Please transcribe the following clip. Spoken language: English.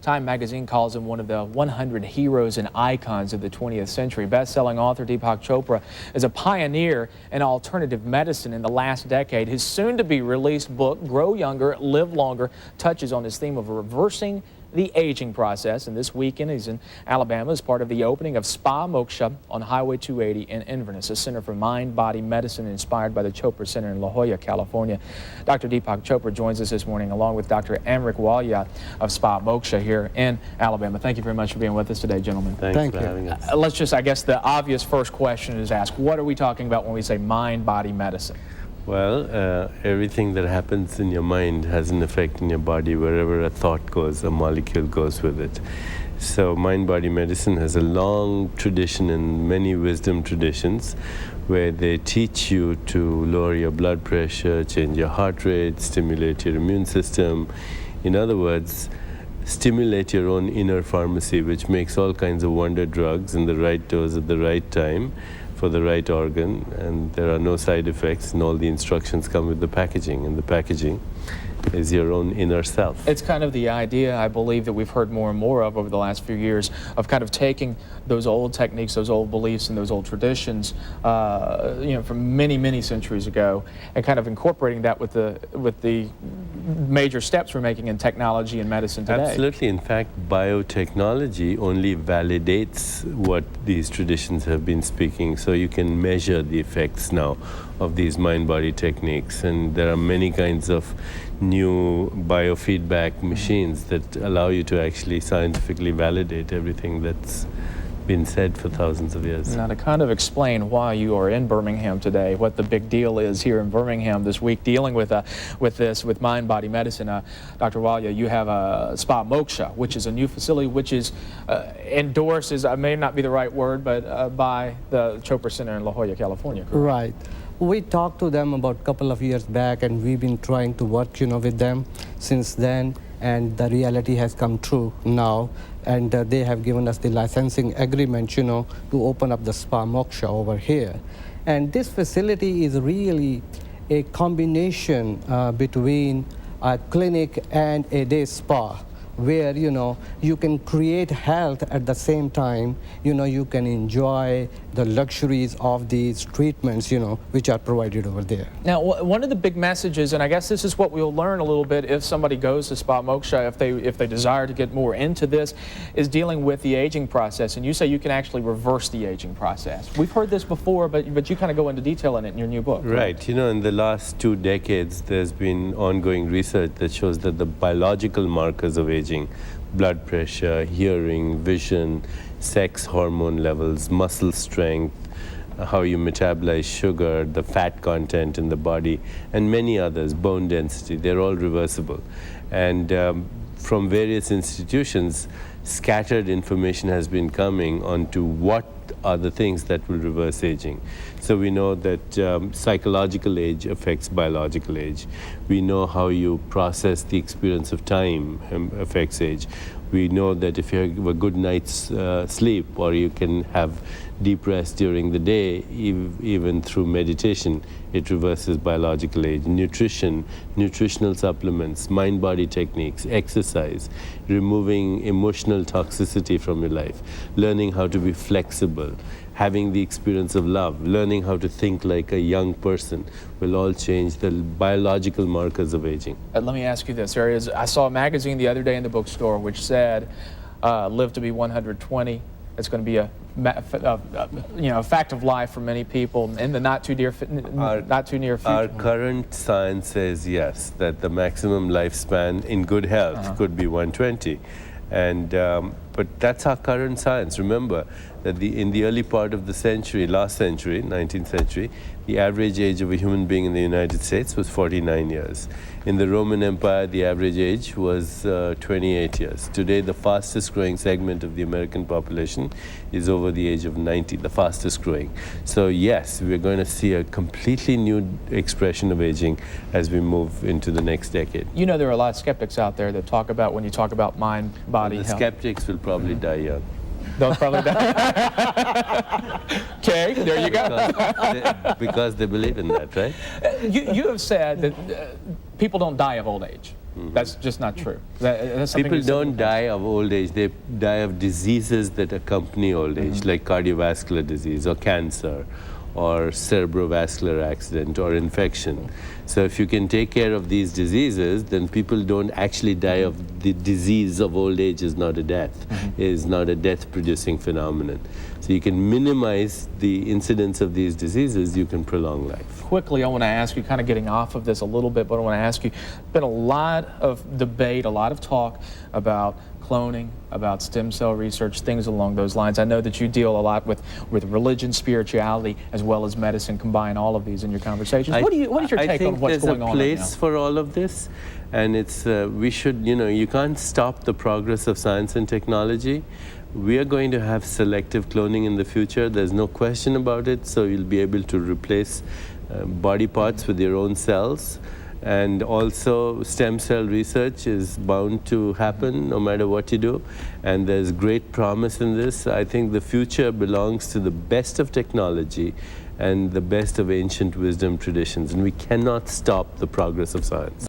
Time magazine calls him one of the 100 heroes and icons of the 20th century. Best-selling author Deepak Chopra is a pioneer in alternative medicine in the last decade. His soon-to-be-released book, Grow Younger, Live Longer, touches on his theme of reversing the aging process. And this weekend, he's in Alabama as part of the opening of Spa Moksha on Highway 280 in Inverness, a center for mind-body medicine inspired by the Chopra Center in La Jolla, California. Dr. Deepak Chopra joins us this morning along with Dr. Amrik Walia of Spa Moksha here in Alabama. Thank you very much for being with us today, gentlemen. Thanks for having us. Let's just, I guess the obvious first question is asked, what are we talking about when we say mind-body medicine? Well, everything that happens in your mind has an effect in your body. Wherever a thought goes, a molecule goes with it. So mind-body medicine has a long tradition in many wisdom traditions where they teach you to lower your blood pressure, change your heart rate, stimulate your immune system. In other words, stimulate your own inner pharmacy, which makes all kinds of wonder drugs in the right dose at the right time for the right organ, and there are no side effects, and all the instructions come with the packaging, and the packaging is your own inner self. It's kind of the idea, I believe, that we've heard more and more of over the last few years, of kind of taking those old techniques, those old beliefs, and those old traditions, from many, many centuries ago, and kind of incorporating that with the major steps we're making in technology and medicine today. Absolutely. In fact, biotechnology only validates what these traditions have been speaking. So you can measure the effects now of these mind-body techniques, and there are many kinds of new biofeedback machines that allow you to actually scientifically validate everything that's been said for thousands of years. Now, to kind of explain why you are in Birmingham today, what the big deal is here in Birmingham this week dealing with mind-body medicine, Dr. Walia, you have a Spa Moksha, which is a new facility which is endorsed, may not be the right word, but by the Chopra Center in La Jolla, California. Correct? Right. We talked to them about a couple of years back, and we've been trying to work, with them since then, and the reality has come true now, and they have given us the licensing agreement, to open up the Spa Moksha over here. And this facility is really a combination between a clinic and a day spa, where you can create health at the same time. You can enjoy the luxuries of these treatments which are provided over there. Now, one of the big messages, and I guess this is what we'll learn a little bit if somebody goes to Spa Moksha, if they desire to get more into this, is dealing with the aging process. And you say you can actually reverse the aging process. We've heard this before, but you kind of go into detail in it in your new book. Right. In the last 2 decades, there's been ongoing research that shows that the biological markers of aging, blood pressure, hearing, vision, sex hormone levels, muscle strength, how you metabolize sugar, the fat content in the body, and many others, bone density, they're all reversible. And from various institutions, scattered information has been coming onto what are the things that will reverse aging. So we know that psychological age affects biological age. We know how you process the experience of time affects age. We know that if you have a good night's sleep, or you can have deep rest during the day, even through meditation, it reverses biological age. Nutrition, nutritional supplements, mind-body techniques, exercise, removing emotional toxicity from your life, learning how to be flexible, having the experience of love, learning how to think like a young person will all change the biological markers of aging. Let me ask you this. I saw a magazine the other day in the bookstore which said, live to be 120. It's going to be a fact of life for many people in the not too near future. Our current science says yes, that the maximum lifespan in good health could be 120. And but that's our current science. Remember that in the early part of the century, last century, 19th century, the average age of a human being in the United States was 49 years. In the Roman Empire, the average age was 28 years. Today, the fastest growing segment of the American population is over the age of 90, the fastest growing. So yes, we're going to see a completely new expression of aging as we move into the next decade. There are a lot of skeptics out there that talk about, when you talk about mind-body health. The skeptics will probably die young. Those probably die. Okay, there you go. Because they believe in that, right? You have said that people don't die of old age. That's just not true. That's something People you said in don't the past. die of old age. They die of diseases that accompany old age, like cardiovascular disease or cancer or cerebrovascular accident or infection. So if you can take care of these diseases, then people don't actually die of the disease of old age is not a death, is not a death-producing phenomenon. So you can minimize the incidence of these diseases, you can prolong life. Quickly, I want to ask you, kind of getting off of this a little bit, but I want to ask you, been a lot of debate, a lot of talk about cloning, about stem cell research, things along those lines. I know that you deal a lot with religion, spirituality, as well as medicine, combine all of these in your conversations. What is your take on what's going on I think right there's a place now? for all of this, and it's, we should, you can't stop the progress of science and technology. We are going to have selective cloning in the future. There's no question about it. So you'll be able to replace body parts with your own cells. And also stem cell research is bound to happen no matter what you do. And there's great promise in this. I think the future belongs to the best of technology and the best of ancient wisdom traditions. And we cannot stop the progress of science.